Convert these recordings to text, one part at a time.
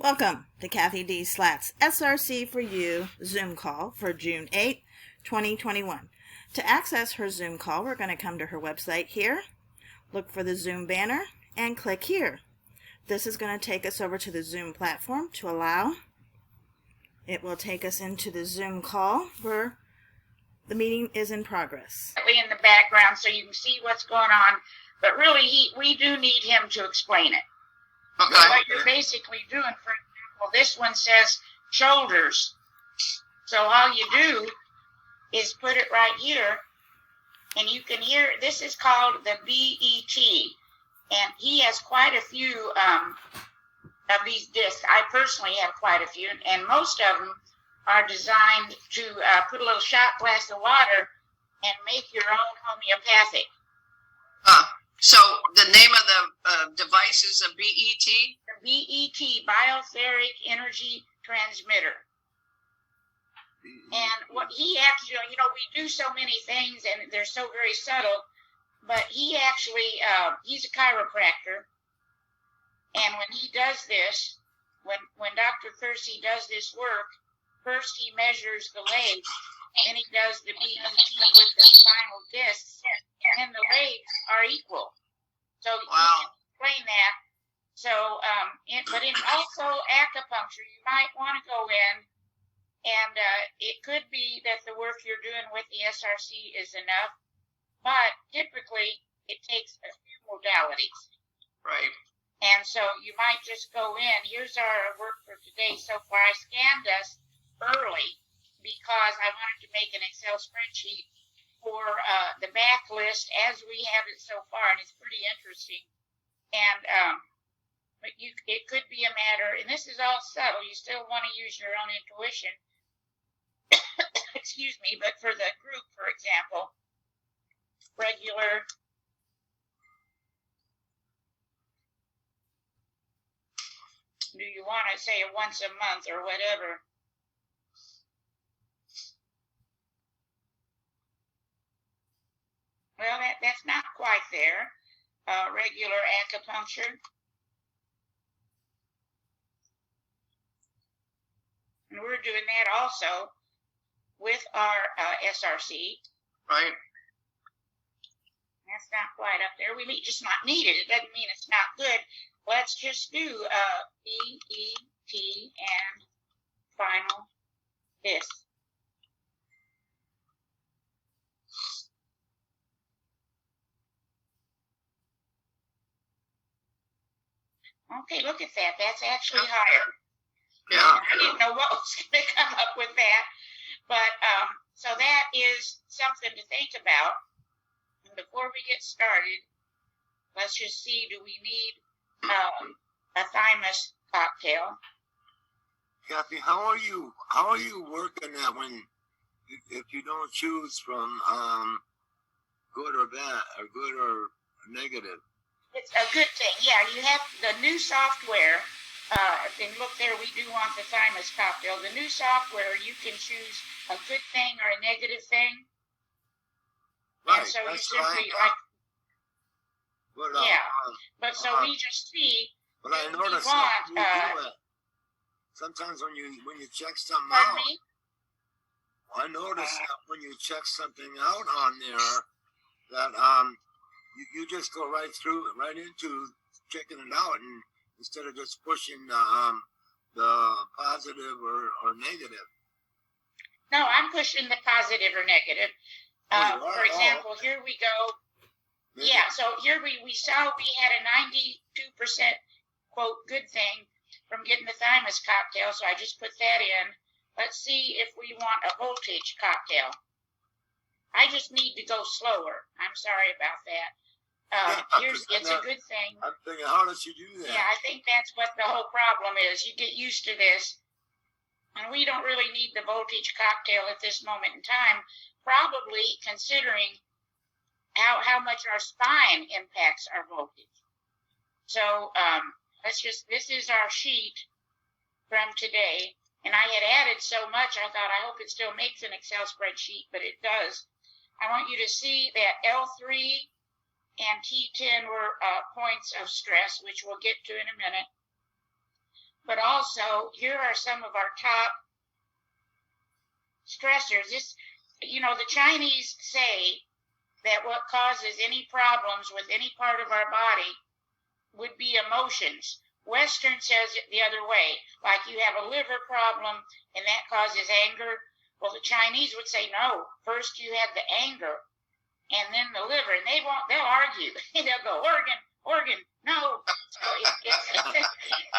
Welcome to CathyDSlaught's SRC4u Zoom call for June 8, 2021. To access her Zoom call, we're going to come to her website here, look for the Zoom banner, and click here. This is going to take us over to the Zoom platform to allow. It will take us into the Zoom call where the meeting is in progress. In the background so you can see what's going on, but really we do need him to explain it. Okay. What you're basically doing, for example, this one says shoulders. So all you do is put it right here, and you can hear, this is called the BET, and he has quite a few of these discs. I personally have quite a few, and most of them are designed to put a little shot glass of water and make your own homeopathic. So the name of the device is a BET? The BET, Biotheric Energy Transmitter. And what he actually, we do so many things and they're so very subtle, but he actually, he's a chiropractor. And when he does this, when Dr. Kersey does this work, first he measures the legs, then he does the BET with the spinal discs, and the legs are equal. So you can explain that. So, but in also acupuncture, you might want to go in, and it could be that the work you're doing with the SRC is enough, but typically it takes a few modalities. Right. And so you might just go in. Here's our work for today so far. I scanned us early because I wanted to make an Excel spreadsheet for the back list as we have it so far, and it's pretty interesting. And but it could be a matter, and this is all subtle. You still want to use your own intuition. Excuse me, but for the group, for example, regular. Do you want to say once a month or whatever? Well, that's not quite there. Regular acupuncture. And we're doing that also with our SRC. Right. That's not quite up there. We just not need it. It doesn't mean it's not good. Let's just do BET and final disc. Okay, look at that. That's actually higher. Yeah. I didn't know what was going to come up with that. But so that is something to think about. And before we get started, let's just see, do we need a thymus cocktail? Cathy, how are you working that when if you don't choose from good or bad or good or negative? It's a good thing. Yeah, you have the new software. And look there, we do want the thymus cocktail. The new software, you can choose a good thing or a negative thing. Right. And so you That's simply right. But so we just see. But I noticed that you do it. Sometimes when you check something Pardon out. me? I noticed that when you check something out on there, that you just go right into checking it out, and instead of just pushing the positive or negative. No, I'm pushing the positive or negative. For example, here we go. Maybe. Yeah, so here we saw we had a 92% quote good thing from getting the thymus cocktail, so I just put that in. Let's see if we want a voltage cocktail. I just need to go slower. I'm sorry about that. It's a good thing. I'm thinking, how does she do that? Yeah, I think that's what the whole problem is. You get used to this. And we don't really need the voltage cocktail at this moment in time, probably considering how much our spine impacts our voltage. So this is our sheet from today. And I had added so much, I thought, I hope it still makes an Excel spreadsheet, but it does. I want you to see that L3 and T10 were points of stress, which we'll get to in a minute. But also, here are some of our top stressors. The Chinese say that what causes any problems with any part of our body would be emotions. Western says it the other way, like you have a liver problem and that causes anger. Well, the Chinese would say, no, first you have the anger and then the liver, and they'll argue. They'll go, organ, no. So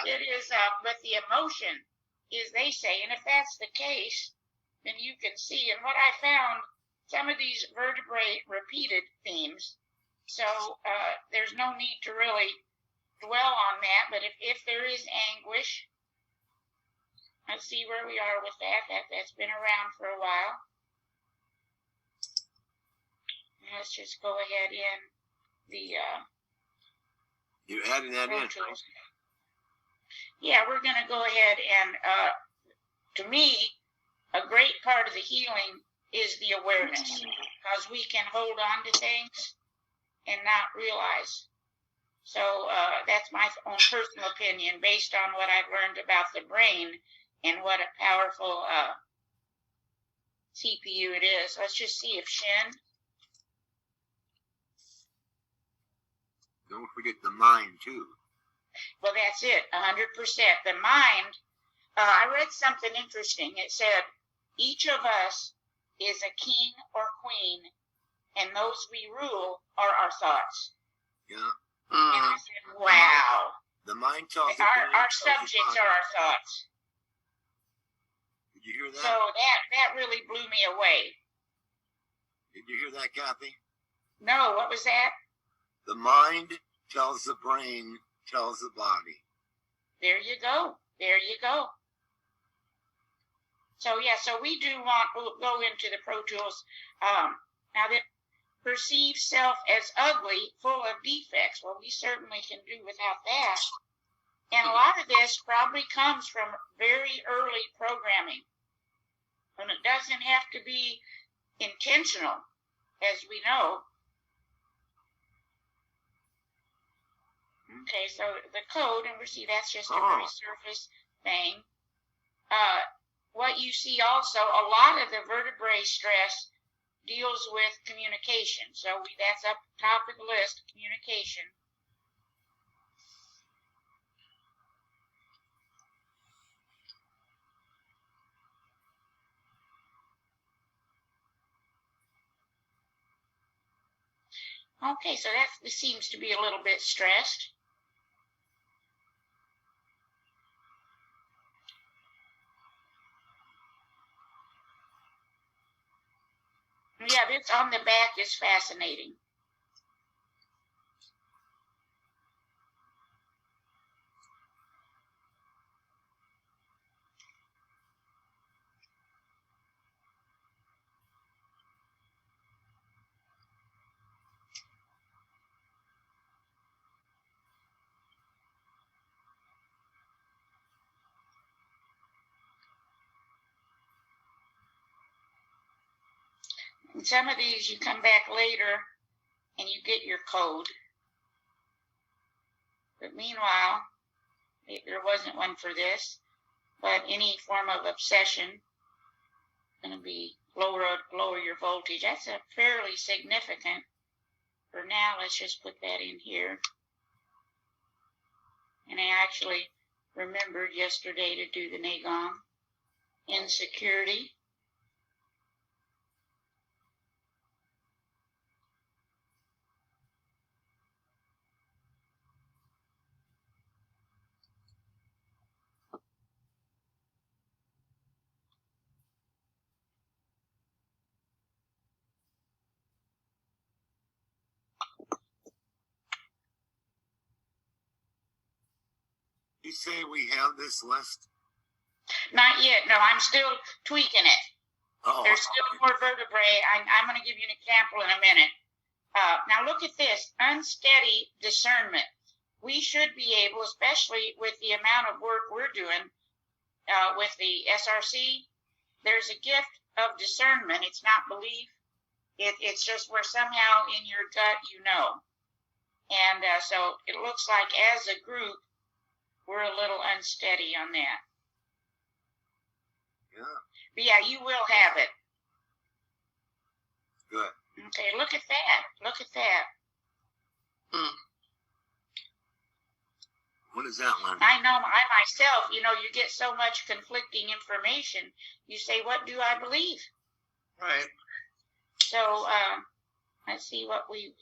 it is, but the emotion is, they say, and if that's the case, then you can see. And what I found, some of these vertebrae repeated themes, so there's no need to really dwell on that. But if there is anguish, let's see where we are with that. That's been around for a while. Let's just go ahead in the You're adding that in. tools. Yeah, we're going to go ahead and, to me, a great part of the healing is the awareness, because we can hold on to things and not realize. So that's my own personal opinion based on what I've learned about the brain and what a powerful CPU it is. Let's just see if Shin. Don't forget the mind, too. Well, that's it, 100%. The mind, I read something interesting. It said, each of us is a king or queen, and those we rule are our thoughts. Yeah. And I said, wow. The mind tells the Our brain, subjects are our thoughts. Did you hear that? So that really blew me away. Did you hear that, Cathy? No, what was that? The mind tells the brain, tells the body. There you go. There you go. So, yeah, so we do want to go into the Pro Tools. Now, that perceives self as ugly, full of defects. Well, we certainly can do without that. And a lot of this probably comes from very early programming. And it doesn't have to be intentional, as we know. Okay, so the code, and we see that's just a very surface thing. What you see also, a lot of the vertebrae stress deals with communication. So that's up top of the list, communication. Okay, so that seems to be a little bit stressed. Yeah, this on the back is fascinating. And some of these you come back later and you get your code. But meanwhile, there wasn't one for this, but any form of obsession going to be lower your voltage. That's a fairly significant. For now, let's just put that in here. And I actually remembered yesterday to do the Gong. Insecurity. You say we have this list? Not yet. No, I'm still tweaking it. Oh, There's still more vertebrae. I'm going to give you an example in a minute. Now look at this. Unsteady discernment. We should be able, especially with the amount of work we're doing with the SRC, there's a gift of discernment. It's not belief. It's just where somehow in your gut you know. And so it looks like as a group, we're a little unsteady on that. Yeah. But yeah, you will have it. Good. Okay, look at that. Look at that. What is that one? I know, I myself, you get so much conflicting information. You say, what do I believe? Right. So, let's see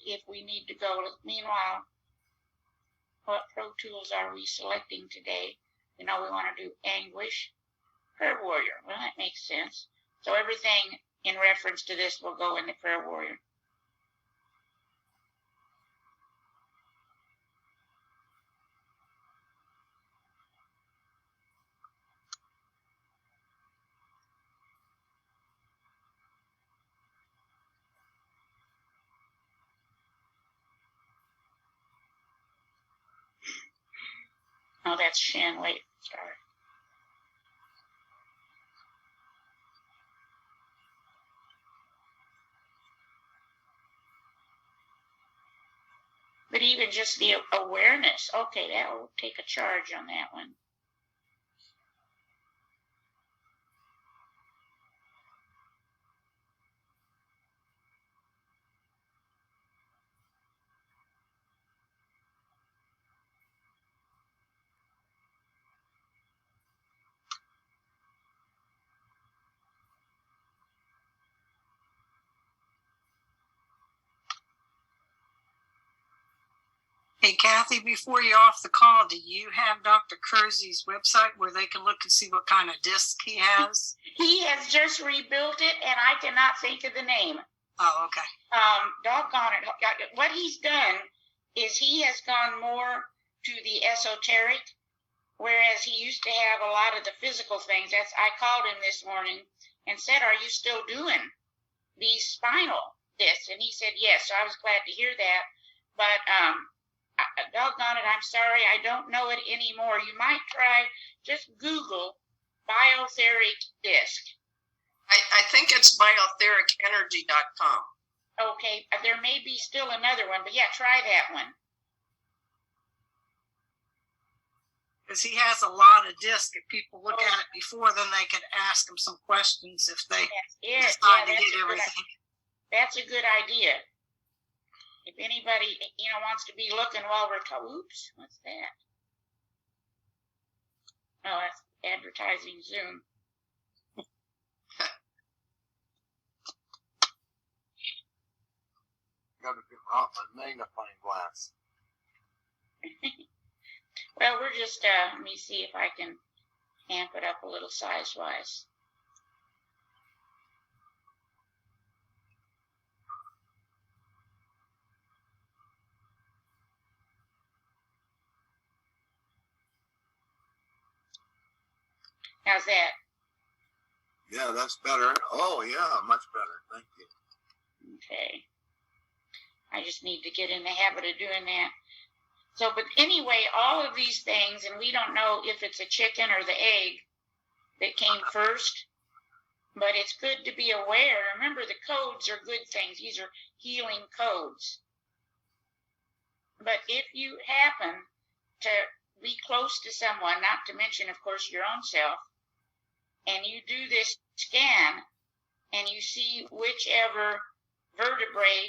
if we need to go. Meanwhile, what Pro Tools are we selecting today? We want to do Anguish, Prayer Warrior. Well, that makes sense. So everything in reference to this will go in the Prayer Warrior. Oh, that's Shin. Wait, sorry. But even just the awareness, okay, that will take a charge on that one. Hey, Cathy, before you're off the call, do you have Dr. Kersey's website where they can look and see what kind of disc he has? He has just rebuilt it, and I cannot think of the name. Oh, okay. Doggone it. What he's done is he has gone more to the esoteric, whereas he used to have a lot of the physical things. I called him this morning and said, are you still doing these spinal discs? And he said, yes. So I was glad to hear that. But, doggone it, I'm sorry, I don't know it anymore. You might try, just Google biotheric disc. I think it's biothericenergy.com. Okay, there may be still another one, but yeah, try that one. Because he has a lot of discs. If people look at it before, then they could ask him some questions if they decide to get everything. That's a good idea. If anybody, wants to be looking while we're oops, what's that? Oh, that's advertising Zoom. Got to get out my magnifying glass. Well, we're just, let me see if I can amp it up a little size-wise. How's that? Yeah, that's better. Oh, yeah, much better. Thank you. Okay. I just need to get in the habit of doing that. So, but anyway, all of these things, and we don't know if it's a chicken or the egg that came first, but it's good to be aware. Remember, the codes are good things. These are healing codes. But if you happen to be close to someone, not to mention, of course, your own self, and you do this scan, and you see whichever vertebrae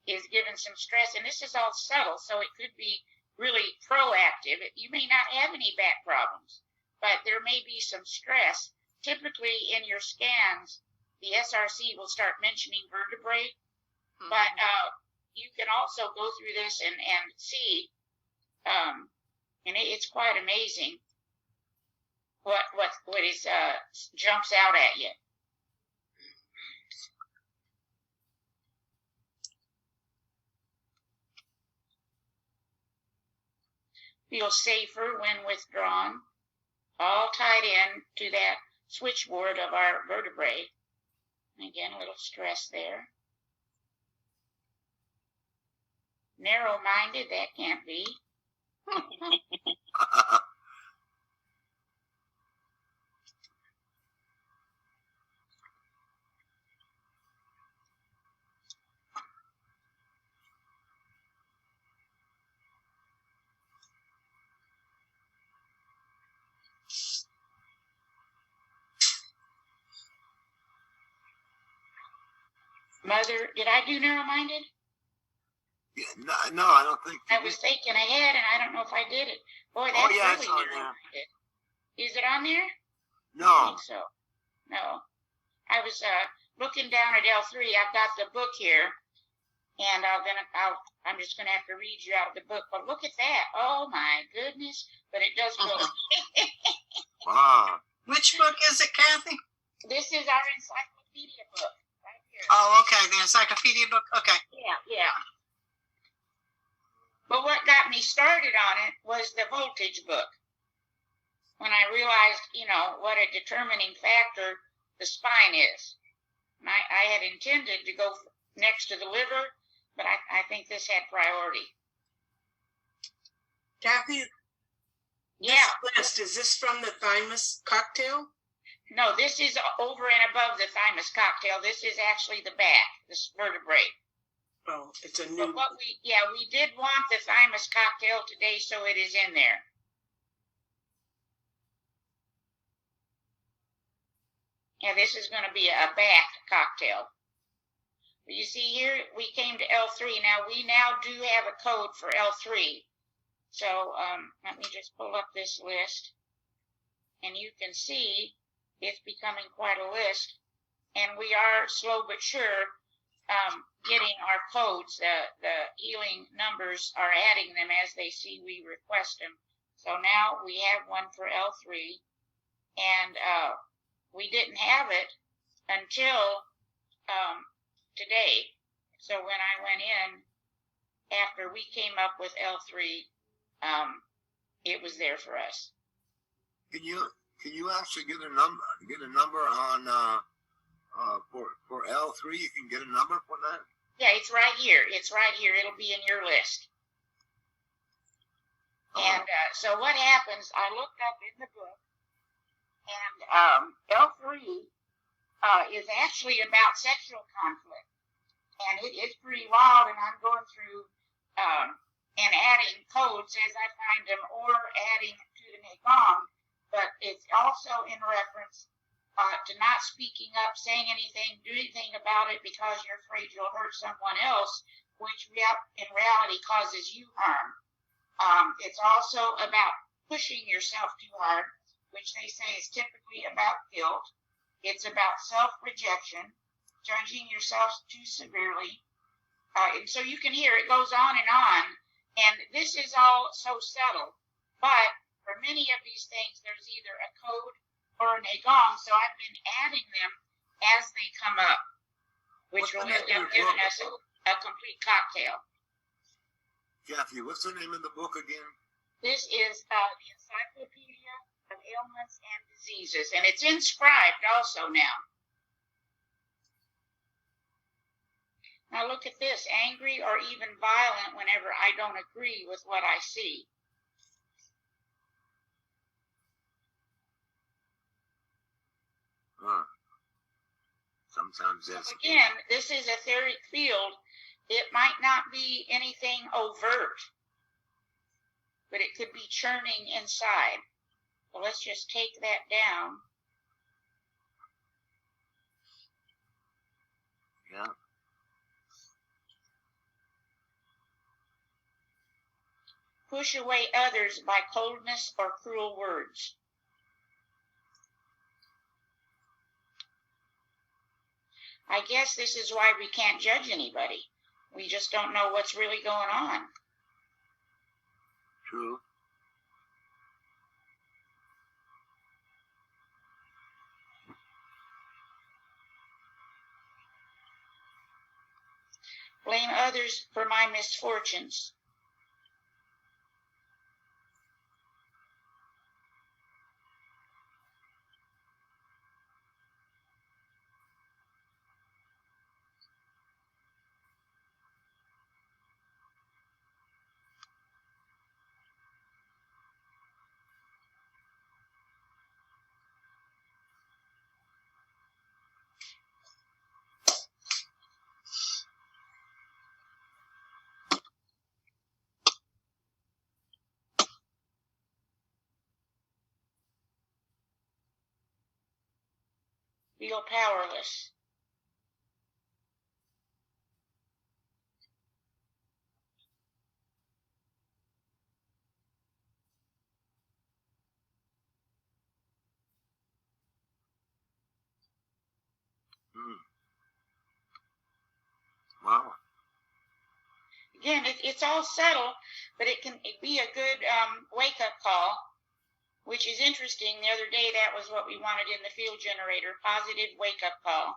is given some stress, and this is all subtle, so it could be really proactive. You may not have any back problems, but there may be some stress. Typically in your scans, the SRC will start mentioning vertebrae, but you can also go through this and see, and it's quite amazing what is jumps out at you. Feel safer when withdrawn, all tied in to that switchboard of our vertebrae. Again, a little stress there. Narrow-minded, that can't be. Mother, did I do narrow-minded? Yeah, no, I don't think. I was thinking ahead, and I don't know if I did it. Boy, that's yeah, really it's on narrow-minded. Is it on there? I No. think so. No. I was looking down at L3. I've got the book here, and I'm just going to have to read you out of the book. But look at that. Oh, my goodness. But it does go. Wow. Which book is it, Cathy? This is our encyclopedia book right here. Oh, okay. The encyclopedia book. Okay. Yeah. But what got me started on it was the voltage book. When I realized, what a determining factor the spine is. And I had intended to go next to the liver, but I think this had priority. Cathy, Yeah. this list, is this from the thymus cocktail? No, this is over and above the thymus cocktail. This is actually the back, the vertebrae. Oh, it's a new. But we did want the thymus cocktail today, so it is in there. Yeah, this is going to be a back cocktail. But you see here, we came to L3. Now, we do have a code for L3. So let me just pull up this list. And you can see it's becoming quite a list. And we are slow but sure getting our codes. The healing numbers are adding them as they see we request them. So now we have one for L3. And we didn't have it until today. So when I went in, after we came up with L3, it was there for us. Can you actually get a number on for L3? You can get a number for that? Yeah, it's right here. It'll be in your list. Oh. And so what happens, I looked up in the book, and L3 is actually about sexual conflict. And it's pretty wild, and I'm going through and adding codes as I find them, or adding to the QiGong. But it's also in reference to not speaking up, saying anything, do anything about it because you're afraid you'll hurt someone else, which in reality causes you harm. It's also about pushing yourself too hard, which they say is typically about guilt. It's about self-rejection, judging yourself too severely. And so you can hear it goes on. And this is all so subtle. But for many of these things, there's either a code or an QiGong. So I've been adding them as they come up, which will have given us a complete cocktail. Cathy, what's the name of the book again? This is the Encyclopedia of Ailments and Diseases, and it's inscribed also now. Now look at this, angry or even violent whenever I don't agree with what I see. Sometimes that's... So again, this is a etheric field. It might not be anything overt, but it could be churning inside. So let's just take that down. Yeah. Push away others by coldness or cruel words. I guess this is why we can't judge anybody. We just don't know what's really going on. True. Blame others for my misfortunes. Feel powerless. again, it's all subtle, but it can be a good wake-up call, which is interesting. The other day, that was what we wanted in the field generator, positive wake-up call.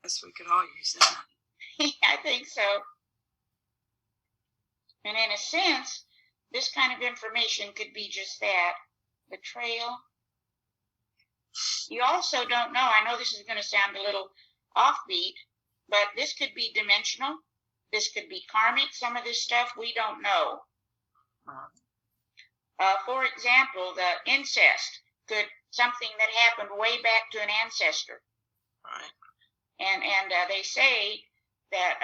Guess we could all use that. I think so. And in a sense, this kind of information could be just that, the trail. You also don't know, I know this is going to sound a little offbeat, but this could be dimensional. This could be karmic. Some of this stuff we don't know. For example, the incest could something that happened way back to an ancestor. Right. And they say that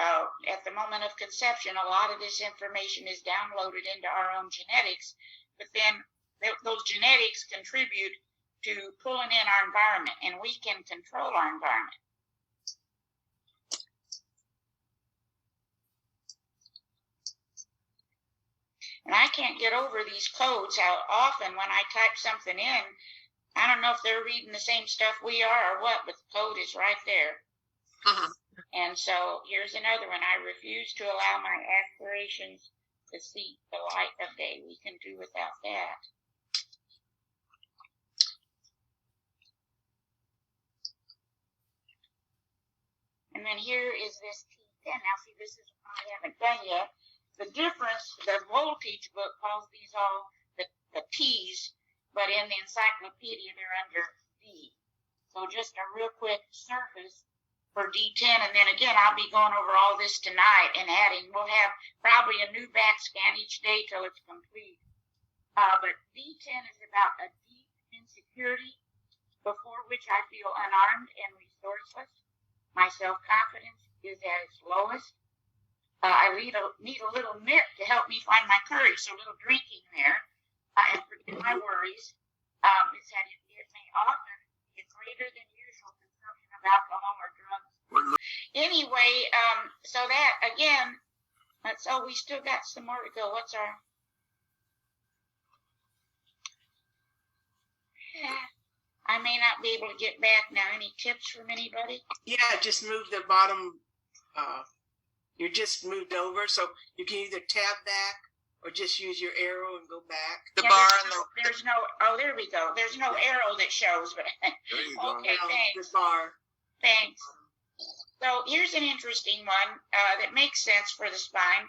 at the moment of conception, a lot of this information is downloaded into our own genetics, but then those genetics contribute to pulling in our environment, and we can control our environment. And I can't get over these codes, how often when I type something in, I don't know if they're reading the same stuff we are or what, but the code is right there. And so here's another one. I refuse to allow my aspirations to see the light of day. We can do without that. And then here is this T10. Now see, this is what I haven't done yet. The difference, the voltage book calls these all the T's, but in the encyclopedia they're under D. So just a real quick surface for D10, and then again I'll be going over all this tonight and adding. We'll have probably a new back scan each day till it's complete. But D10 is about a deep insecurity before which I feel unarmed and resourceless. My self-confidence is at its lowest. I need a little nip to help me find my courage, so a little drinking there. And forget my worries. It's that it may often be a greater than usual consumption of alcohol or drugs. Anyway, so that, again, we still got some more to go. What's our... I may not be able to get back now. Any tips from anybody? Yeah, just move the bottom. You're just moved over, so you can either tab back or just use your arrow and go back. The bar and there's no. Oh, there we go. There's no arrow that shows, but There you go. okay, thanks. The bar. Thanks. So here's an interesting one that makes sense for the spine.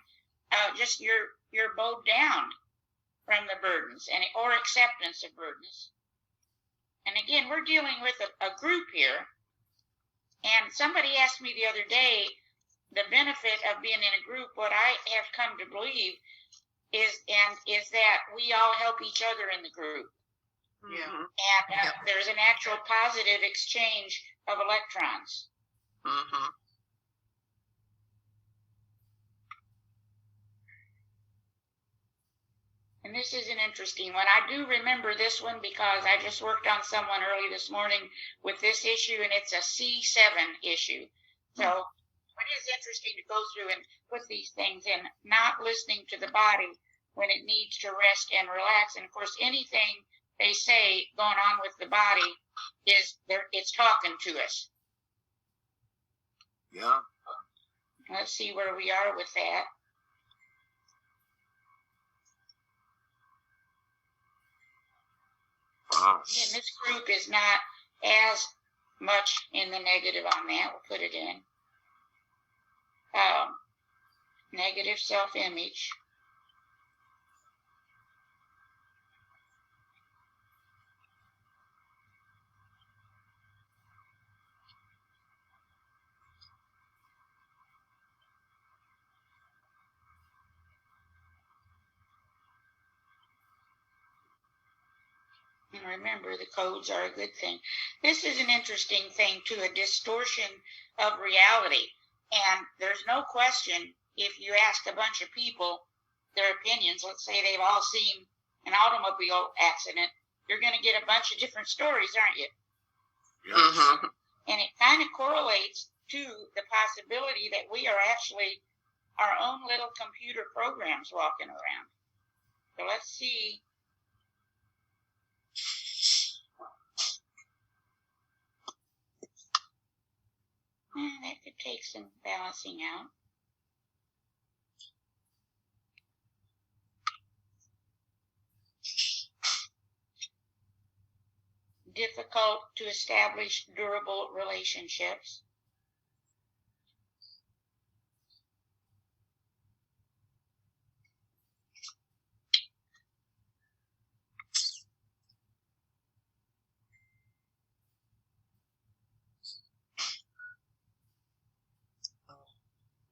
Just you're bowed down from the burdens or acceptance of burdens. And again, we're dealing with a group here. And somebody asked me the other day, the benefit of being in a group, what I have come to believe is that we all help each other in the group. Yeah. And there's an actual positive exchange of electrons. Mm-hmm. And this is an interesting one. I do remember this one because I just worked on someone early this morning with this issue, and it's a C7 issue. So it is interesting to go through and put these things in, not listening to the body when it needs to rest and relax. And of course, anything they say going on with the body it's talking to us. Yeah. Let's see where we are with that. And this group is not as much in the negative on that. We'll put it in. Negative self-image. And remember, the codes are a good thing. This is an interesting thing, too, a distortion of reality. And there's no question, if you ask a bunch of people their opinions, let's say they've all seen an automobile accident, you're going to get a bunch of different stories, aren't you? Yes. Mm-hmm. And it kind of correlates to the possibility that we are actually our own little computer programs walking around. So let's see. That take some balancing out. Difficult to establish durable relationships.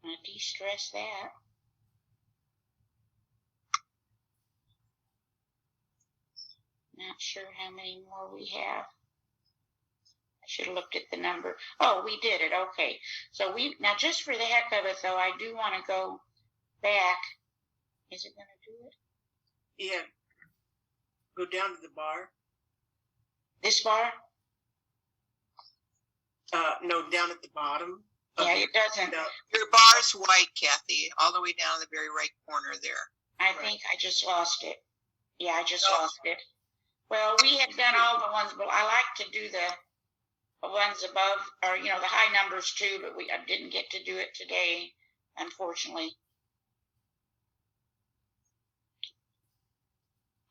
I'm going to de-stress that. Not sure how many more we have. I should have looked at the number. Oh, we did it. Okay. So now just for the heck of it, though, I do want to go back. Is it going to do it? Yeah. Go down to the bar. This bar? No, down at the bottom. Yeah, it doesn't. Your bar's white, Cathy, all the way down in the very right corner there. I think I just lost it. Yeah, I just lost it. Well, we had done all the ones, but I like to do the ones above, or, the high numbers too, but I didn't get to do it today, unfortunately.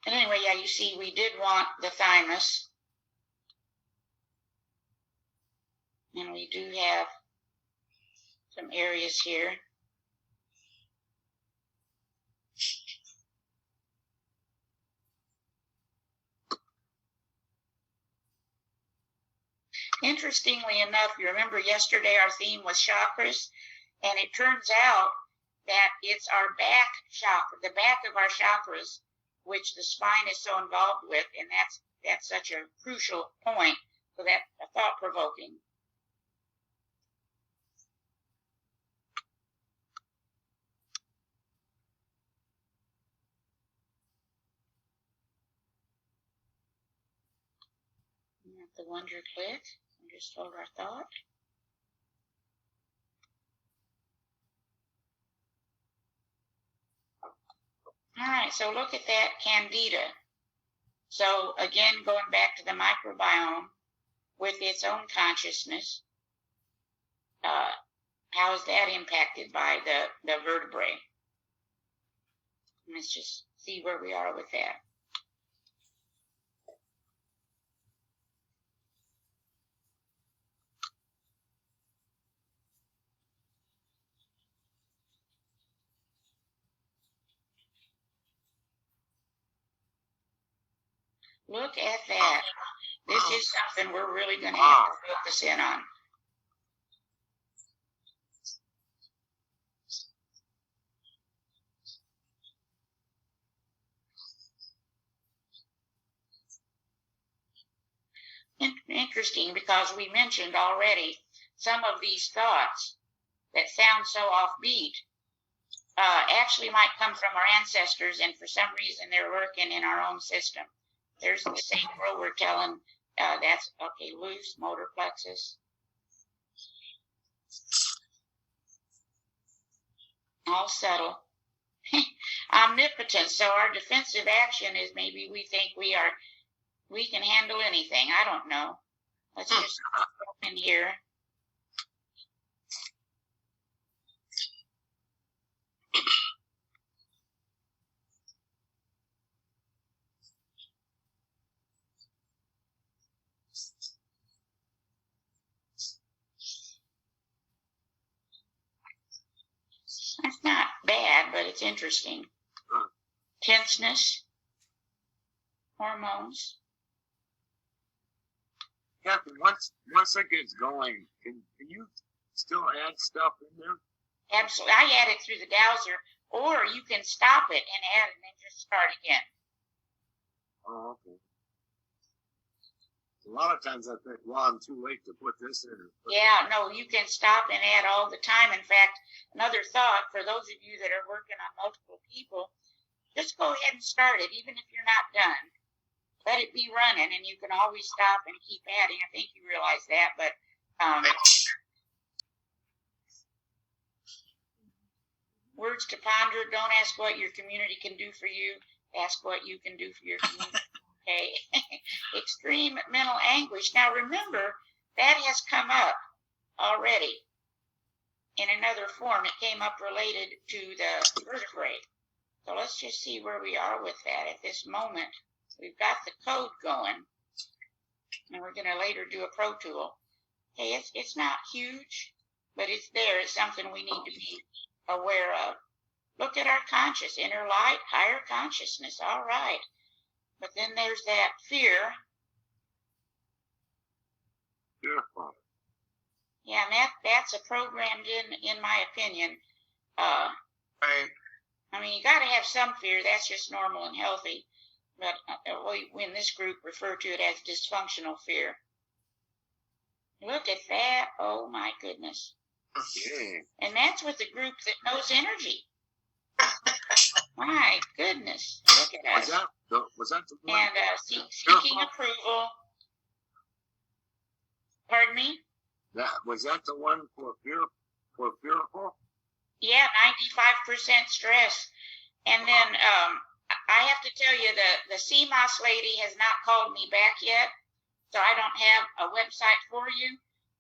And anyway, yeah, you see, we did want the thymus. And we do have some areas here. Interestingly enough, you remember yesterday our theme was chakras, and it turns out that it's our back chakra, the back of our chakras, which the spine is so involved with, and that's such a crucial point. So that's thought-provoking. The wonder click. Just hold our thought. All right, so look at that candida. So again, going back to the microbiome with its own consciousness, how is that impacted by the vertebrae? Let's just see where we are with that. Look at that. This is something we're really going to have to focus in on. Interesting, because we mentioned already some of these thoughts that sound so offbeat actually might come from our ancestors, and for some reason they're lurking in our own system. There's the same rule we're telling, that's, okay, loose, motor plexus. All subtle. Omnipotence. So our defensive action is maybe we think we can handle anything. I don't know. Let's just go in here. That's not bad, but it's interesting. Tenseness, hormones. Cathy, once it gets going, can you still add stuff in there? Absolutely. I add it through the dowser, or you can stop it and add it and then just start again. Oh, okay. A lot of times I think, well, I'm too late to put this in. Yeah, no, you can stop and add all the time. In fact, another thought for those of you that are working on multiple people, just go ahead and start it, even if you're not done. Let it be running, and you can always stop and keep adding. I think you realize that, but words to ponder. Don't ask what your community can do for you. Ask what you can do for your community. Okay. Extreme mental anguish. Now remember, that has come up already. in another form. It came up related to the vertebrae. So let's just see where we are with that at this moment. We've got the code going, and we're going to later do a Pro Tool. Okay, it's not huge, but it's there. It's something we need to be aware of. Look at our conscious, inner light, higher consciousness. All right. But then there's that fear. Beautiful. Yeah, and that's a programmed in my opinion. Right. I mean, you got to have some fear. That's just normal and healthy. But we in this group refer to it as dysfunctional fear. Look at that. Oh, my goodness. Yeah. And that's with a group that knows energy. My goodness. Look at us. Was that the one? And seeking approval. Pardon me? Was that the one for fearful? Yeah, 95% stress. And then I have to tell you, the CMOS lady has not called me back yet, so I don't have a website for you.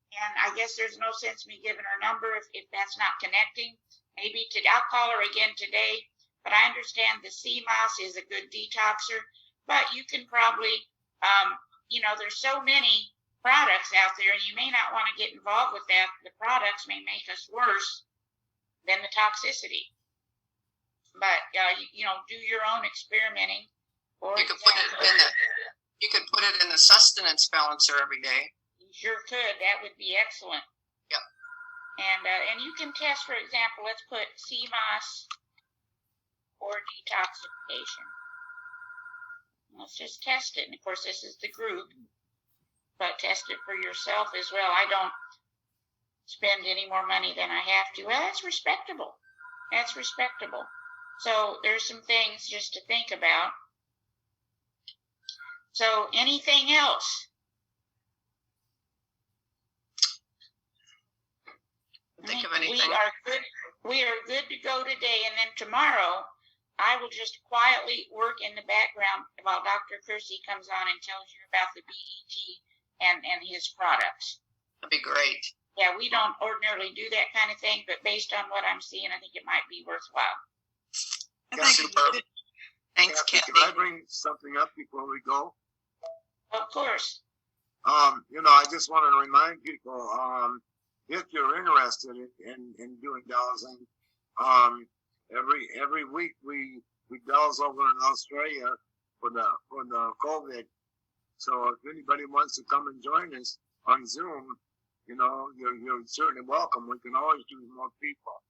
And I guess there's no sense me giving her number if that's not connecting. Maybe I'll call her again today. But I understand the CMOS is a good detoxer. But you can probably, there's so many products out there, and you may not want to get involved with that. The products may make us worse than the toxicity. But do your own experimenting. Or You could put it in the sustenance balancer every day. You sure could. That would be excellent. Yep. And you can test, for example, let's put CMOS or detoxification. Let's just test it. And of course, this is the group, but test it for yourself as well. I don't spend any more money than I have to. Well, that's respectable. That's respectable. So there's some things just to think about. So anything else? Think of anything. We are good to go today, and then tomorrow I will just quietly work in the background while Dr. Kersey comes on and tells you about the BET and his products. That'd be great. Yeah, we don't ordinarily do that kind of thing, but based on what I'm seeing, I think it might be worthwhile. Super. Thanks, Cathy. Can I bring something up before we go? Of course. I just want to remind people, if you're interested in doing dowsing, every week we douse over in Australia for the COVID. So if anybody wants to come and join us on Zoom, you're certainly welcome. We can always do more people.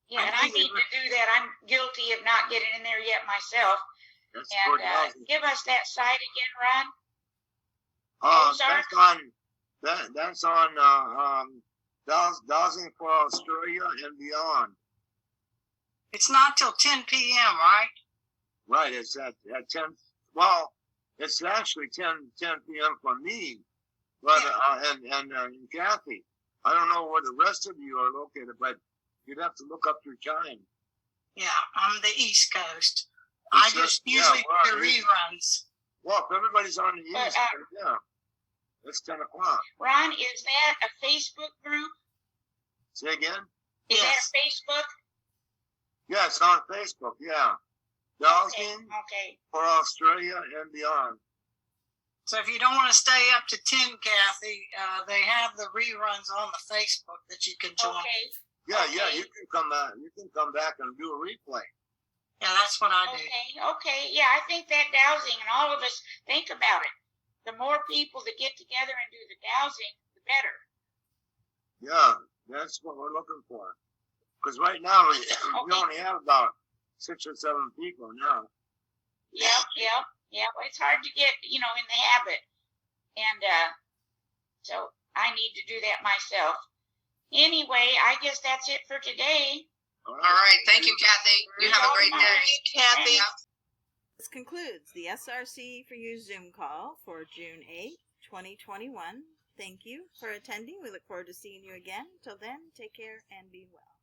Yeah, and I need to do that. I'm guilty of not getting in there yet myself. And give us that site again, Ron. That's on dowsing for Australia and beyond. It's not till 10 p.m., right? Right. It's at 10. Well, it's actually 10 p.m. for me, but and Cathy. I don't know where the rest of you are located, but you'd have to look up your time. Yeah, I'm the East Coast. I just usually do reruns. Well, if everybody's on the East Coast, yeah. It's 10 o'clock. Ron, is that a Facebook group? Say again? Is that a Facebook? Yeah, it's on Facebook, yeah. Dowsing for Australia and beyond. So if you don't want to stay up to 10, Cathy, they have the reruns on the Facebook that you can join. Okay. Yeah, you can come back. You can come back and do a replay. Yeah, that's what I do. Okay. Yeah, I think that dowsing, and all of us think about it. The more people that get together and do the dowsing, the better. Yeah, that's what we're looking for. Because right now we only have about 6 or 7 people now. Yep. Well, it's hard to get, in the habit. And so I need to do that myself. Anyway, I guess that's it for today. All right. Thank you, Cathy. You have a great day. Cathy. This concludes the SRC4u Zoom call for June 8, 2021. Thank you for attending. We look forward to seeing you again. Till then, take care and be well.